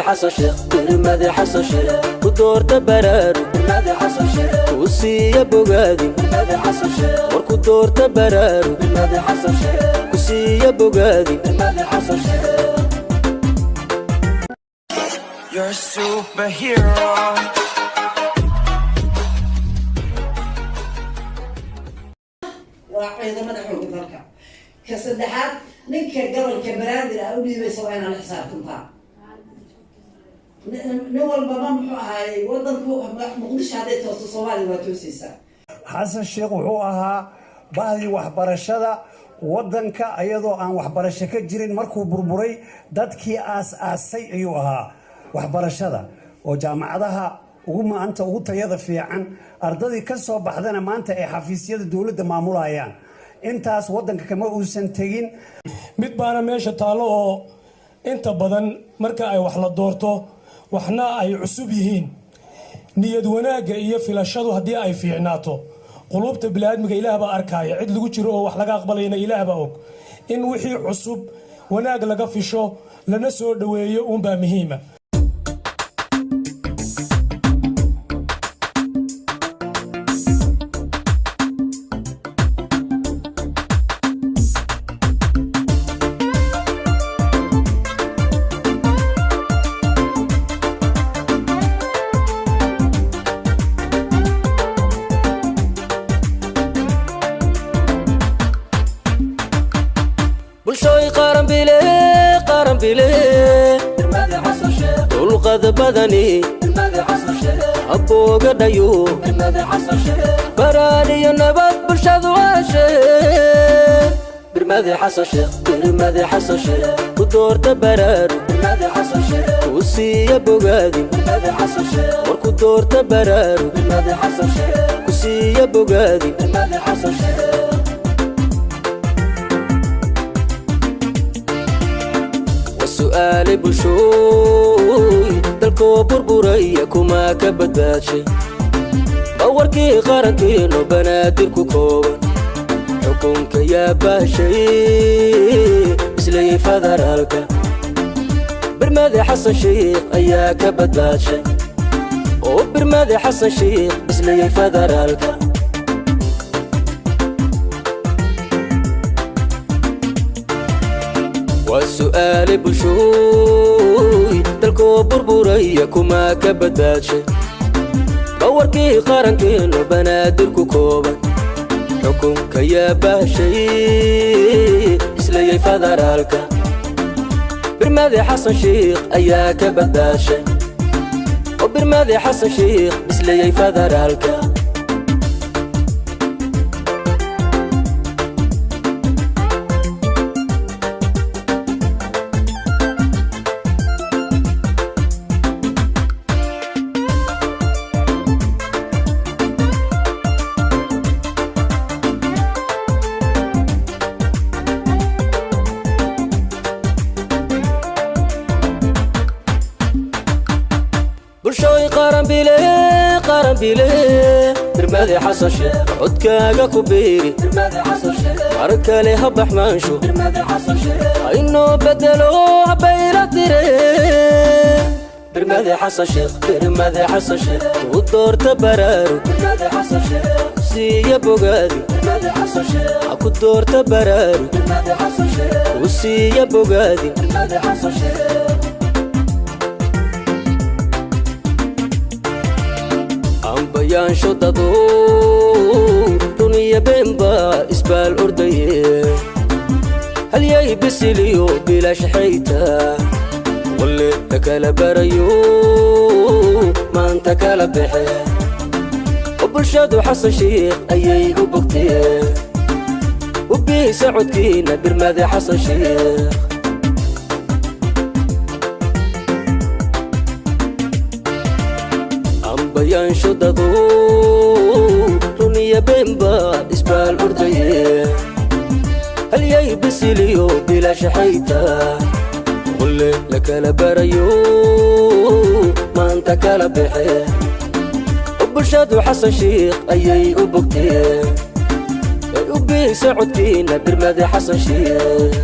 حصل شيخ برمادي حصل شيخ ودورت برارو برمادي حصل شيخ كوسي يا بوغادي برمادي حصل شيخ وركو دورت برارو برمادي حصل شيخ كوسي يا بوغادي برمادي حصل شيخ. You're a superhero. وعيدا مدحوك ذلك كصدحات نك قبل كبرادر أولي بيسوينا الحساب كنتا نول بمام هاي وضنكو مقدش هذا توصل صوالي وتوسيسا حسن الشيخ وحو أها بعضي وحبرشدا waddanka ayadoo aan waxbarasho ka jirin markuu burburay dadkii aas-aasay ayuu ahaa waxbarashada oo jaamacadaha ugu maanta ugu tayada fiican ardadii ka soo baxdana maanta ay xafiisyada dawladda maamulayaan intaas waddanka kama uusan tegin mid baana meesha taalo oo inta badan marka ay wax la doorto waxna ay cusub yihiin niyad wanaaga iyo filashadu haddii ay fiicnaato qulubta bilaadmiga ilaah baa arkaya cid lagu jiro oo wax laga aqbalayna ilaah baa og in wixii cusub wanaag laga fisho lana soo dhaweeyo uun baa muhiima بلشوي قارن بيلي برمادي حصل شيخ والقد بدني برمادي حصل شيخ أبو قديو برمادي حصل شيخ براني النبات برشاد واشيخ برمادي حصل شيخ برمادي حصل شيخ ودور تبرارو برمادي حصل شيخ كوسي يا بوغادي برمادي حصل شيخ وركو دور تبرارو برمادي حصل شيخ كوسي يا بوغادي برمادي حصل شيخ. سؤالي بشوي دلكو بربوريا كوما كبداشي باوركي قارنتينو بنادركو كوبان حكمك يا باشي بسلي فذرالك برمادي حسن شيخ ايا كبداشي وبرمادي حسن شيخ بسلي فذرالك والسؤال بشوي دلكو بربوريا كوما كبداشي باوركي قارنتينو بنادركو كوبان حكمك يا باشي اسلي فذرالك برمادي حسن شيخ ايا كبداشي وبرمادي حسن شيخ اسلي فذرالك. بلشوي قارن بيلي برمادي حصل شيخ عدكاغا كبيري برمادي حصل شيخ مركالي هبح مانشو برمادي حصل شيخ إنو بدلو هبايرا تيري برمادي حصل شيخ برمادي حصل شيخ ودور تبرارو برمادي حصل شيخ كوسي يا بوغادي برمادي حصل شيخ اكو دور تبرارو برمادي حصل شيخ كوسي يا بوغادي برمادي حصل شيخ. بيان شددو دنيا بينبا اسبال أردية هل ياي بسيليو بلا شحيتا واللي تكال بريو ما انت كال بحي وبالشادو حسن شيخ ايي وبقتيه وبيه سعود كينا برمادي حسن شيخ بيان شددو دنيا بينبا اسبال أردية هل ياي بسيليو بلا شحيتا واللي لكال بريو ما انت كال بحي وبالشادو حسن شيخ ايي وبقتيه وبيه سعود كينا برمادي حسن شيخ.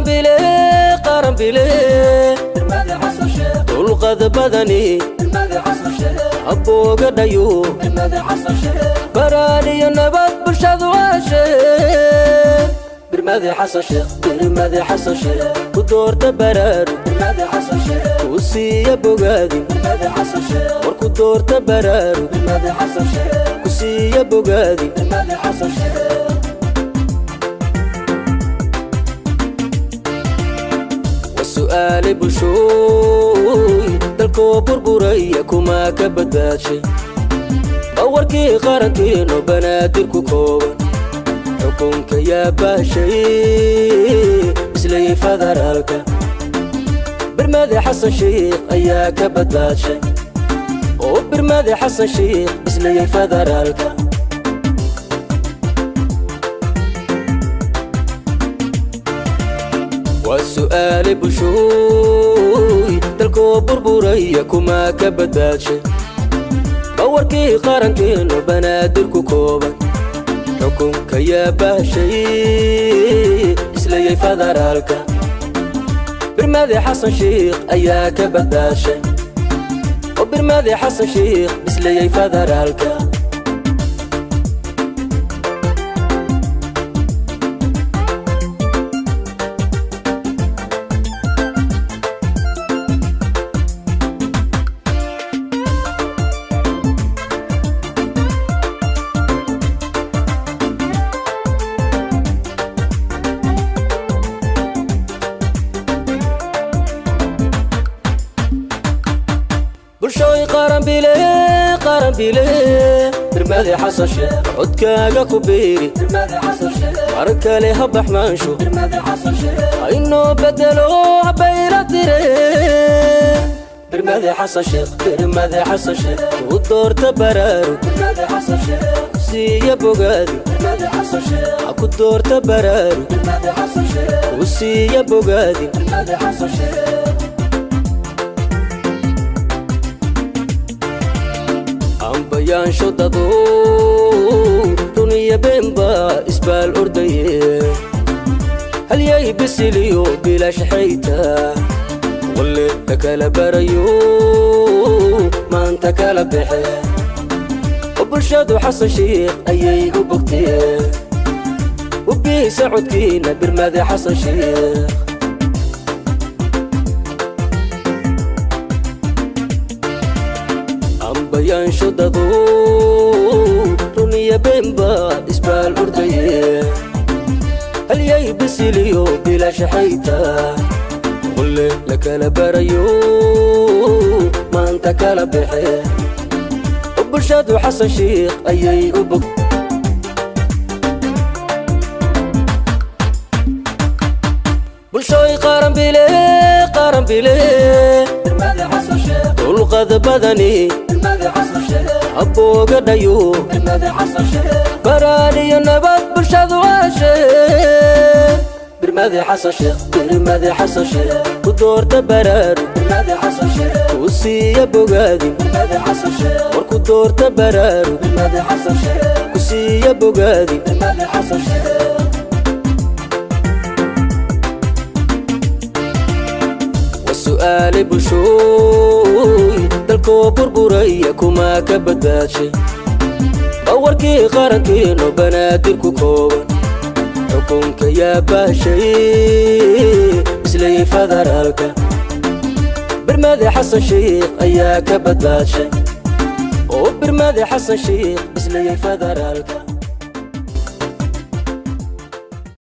bile dulqad badani abooga dhayo baraaniyo nabad bulshadu waashe birmadi xasan sheekh ku doorta baraaru ku siiya bogaadi war ku doorta baraaru ku siiya bogaadi su'aali bulshooy dalkoo burburaya kuma ka badbaadshay bawarkii qarankiino banaadir ku kooban xukunka yaa baashay islayay federaalka birmadi xasan sheekh ayaa ka badbaadshay oo birmadi xasan sheekh islayay federaalka وسؤال بشوي دلكو بربوريا كما كبداتشي باوركي قارنكين وبنادركو كوبا حكم كيا باشي إسلاي فدرالكا برمادي حسن شيخ أيا كبداتشي وبرمادي حسن شيخ إسلاي فدرالكا bulshooy qaran bile birmadi xasan sheekh codkaaga ku beeri mar kale ha baxmaansho haynoo bedelo habayla tire birmadi xasan sheekh ku doorta baraaru ku siiya bogaadi ha ku doorta baraaru ku siiya bogaadi ambayaansho dado duniya beenba isbaal ordaye halyay bisiliyo bilaash xayta walle kala barayo maanta kala baxe oo bulshadu xasan sheekh ayay u bogtee u biisa codkiina birmadi xasan sheekh ambayaansho dado duniya beenba isbaal ordaye halyay bisiliyo bilaash xayta walle kala barayo maanta kala baxe oo bulshadu xasan sheekh ayay u bog bulshooy qaran bile dulqad badani abooga dhayo baraaniyo nabad bulshadu waashe birmadi xasan sheekh ku doorta baraaru ku siiya bogaadi war ku doorta baraaru ku siiya bogaadi وسؤال بشوي دلكو بربوريا كما كبداتشي باوركي قارنكين وبنادركو كوبا حكمك يا باشي إسلاي فدرالكا برمادي حسن شيخ أيا كبداتشي وبرمادي حسن شيخ إسلاي فدرالكا